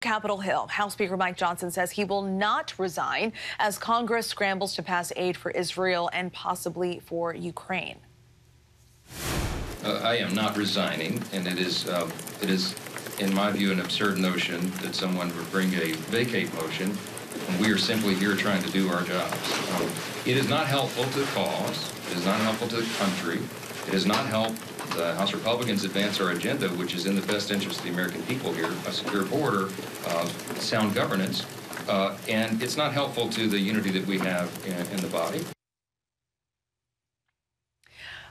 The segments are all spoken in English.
Capitol Hill, House Speaker Mike Johnson says he will not resign as Congress scrambles to pass aid for Israel and possibly for Ukraine. I am not resigning, and it is, in my view, an absurd notion that someone would bring a vacate motion when we are simply here trying to do our jobs. It is not helpful to the cause. It is not helpful to the country. It does not help the House Republicans advance our agenda, which is in the best interest of the American people here: a secure border, sound governance, and it's not helpful to the unity that we have in the body.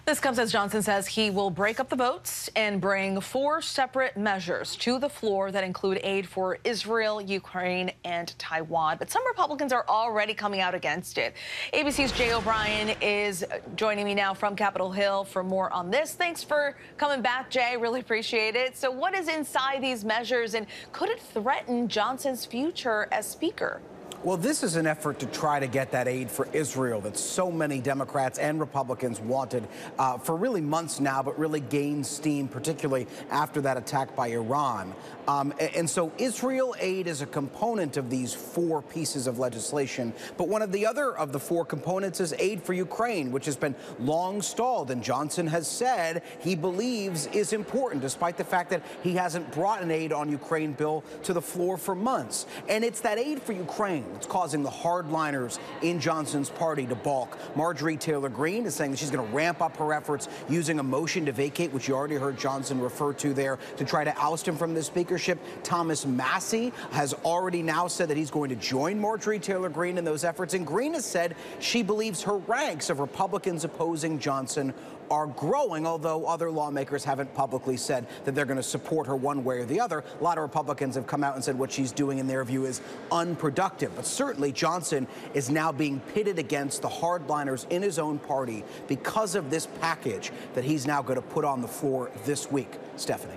This comes as Johnson says he will break up the votes and bring 4 separate measures to the floor that include aid for Israel, Ukraine, and Taiwan. But some Republicans are already coming out against it. ABC's Jay O'Brien is joining me now from Capitol Hill for more on this. Thanks for coming back, Jay. Really appreciate it. So what is inside these measures, and could it threaten Johnson's future as Speaker? Well, this is an effort to try to get that aid for Israel that so many Democrats and Republicans wanted for really months now, but really gained steam, particularly after that attack by Iran. And so Israel aid is a component of these 4 pieces of legislation. But one of the other of the 4 components is aid for Ukraine, which has been long stalled. And Johnson has said he believes is important, despite the fact that he hasn't brought an aid on Ukraine bill to the floor for months. And it's that aid for Ukraine that's causing the hardliners in Johnson's party to balk. Marjorie Taylor Greene is saying that she's going to ramp up her efforts using a motion to vacate, which you already heard Johnson refer to there, to try to oust him from the speakership. Thomas Massie has already now said that he's going to join Marjorie Taylor Greene in those efforts. And Greene has said she believes her ranks of Republicans opposing Johnson are growing, although other lawmakers haven't publicly said that they're going to support her one way or the other. A lot of Republicans have come out and said what she's doing, in their view, is unproductive. But certainly Johnson is now being pitted against the hardliners in his own party because of this package that he's now going to put on the floor this week. Stephanie.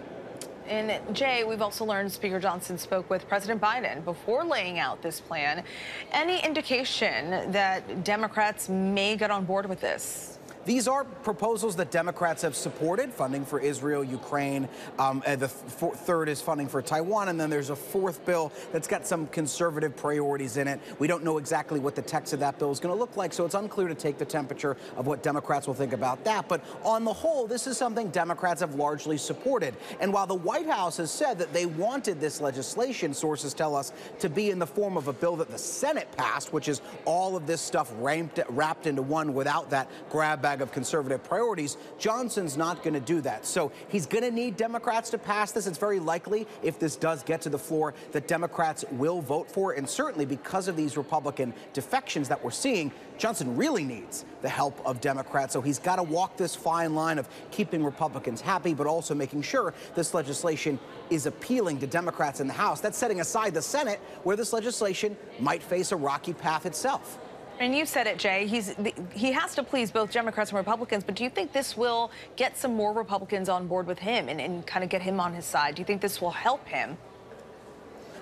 And Jay, we've also learned Speaker Johnson spoke with President Biden before laying out this plan. Any indication that Democrats may get on board with this? These are proposals that Democrats have supported: funding for Israel, Ukraine. The third is funding for Taiwan. And then there's a 4th bill that's got some conservative priorities in it. We don't know exactly what the text of that bill is going to look like, so it's unclear to take the temperature of what Democrats will think about that. But on the whole, this is something Democrats have largely supported. And while the White House has said that they wanted this legislation, sources tell us, to be in the form of a bill that the Senate passed, which is all of this stuff wrapped into one without that grab bag of conservative priorities, Johnson's not going to do that. So he's going to need Democrats to pass this. It's very likely, if this does get to the floor, that Democrats will vote for it. And certainly because of these Republican defections that we're seeing, Johnson really needs the help of Democrats. So he's got to walk this fine line of keeping Republicans happy, but also making sure this legislation is appealing to Democrats in the House. That's setting aside the Senate, where this legislation might face a rocky path itself. And you said it, Jay. He has to please both Democrats and Republicans. But do you think this will get some more Republicans on board with him and kind of get him on his side? Do you think this will help him?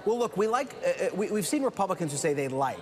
Well, look, we've seen Republicans who say they like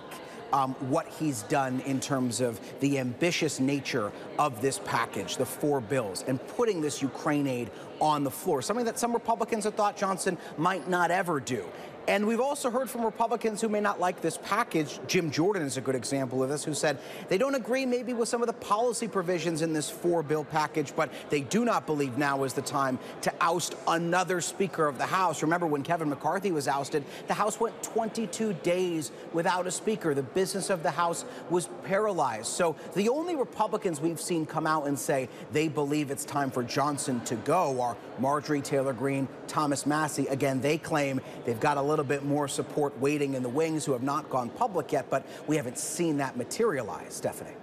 what he's done in terms of the ambitious nature of this package, the 4 bills, and putting this Ukraine aid on the floor, something that some Republicans have thought Johnson might not ever do. And we've also heard from Republicans who may not like this package. Jim Jordan is a good example of this, who said they don't agree maybe with some of the policy provisions in this 4-bill package, but they do not believe now is the time to oust another Speaker of the House. Remember, when Kevin McCarthy was ousted, the House went 22 days without a Speaker. The business of the House was paralyzed. So the only Republicans we've seen come out and say they believe it's time for Johnson to go are Marjorie Taylor Greene, Thomas Massie. Again, they claim they've got a little bit more support waiting in the wings, who have not gone public yet, but we haven't seen that materialize. Stephanie.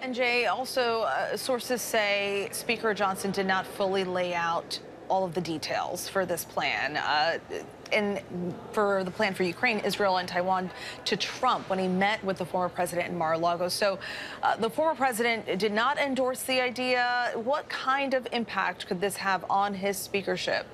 And Jay, also sources say Speaker Johnson did not fully lay out all of the details for this plan, and for the plan for Ukraine, Israel, and Taiwan to Trump when he met with the former president in Mar-a-Lago. So the former president did not endorse the idea. What kind of impact could this have on his speakership?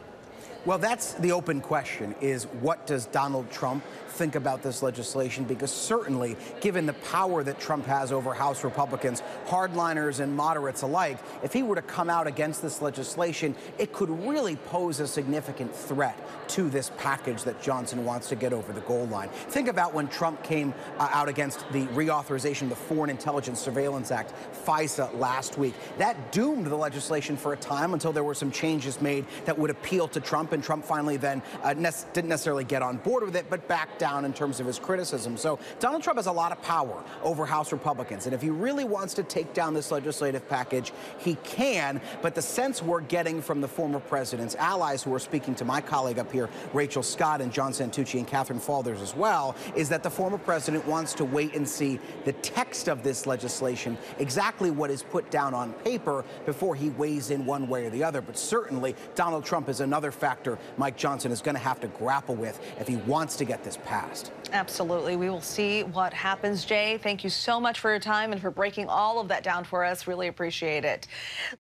Well, that's the open question, is what does Donald Trump think about this legislation? Because certainly, given the power that Trump has over House Republicans, hardliners and moderates alike, if he were to come out against this legislation, it could really pose a significant threat to this package that Johnson wants to get over the goal line. Think about when Trump came out against the reauthorization of the Foreign Intelligence Surveillance Act, FISA, last week. That doomed the legislation for a time until there were some changes made that would appeal to Trump, and Trump finally then didn't necessarily get on board with it, but backed down in terms of his criticism. So Donald Trump has a lot of power over House Republicans, and if he really wants to take down this legislative package, he can. But the sense we're getting from the former president's allies, who are speaking to my colleague up here, Rachel Scott, and John Santucci and Catherine Falders as well, is that the former president wants to wait and see the text of this legislation, exactly what is put down on paper, before he weighs in one way or the other. But certainly, Donald Trump is another factor Mike Johnson is going to have to grapple with if he wants to get this passed. Absolutely. We will see what happens. Jay, thank you so much for your time and for breaking all of that down for us. Really appreciate it.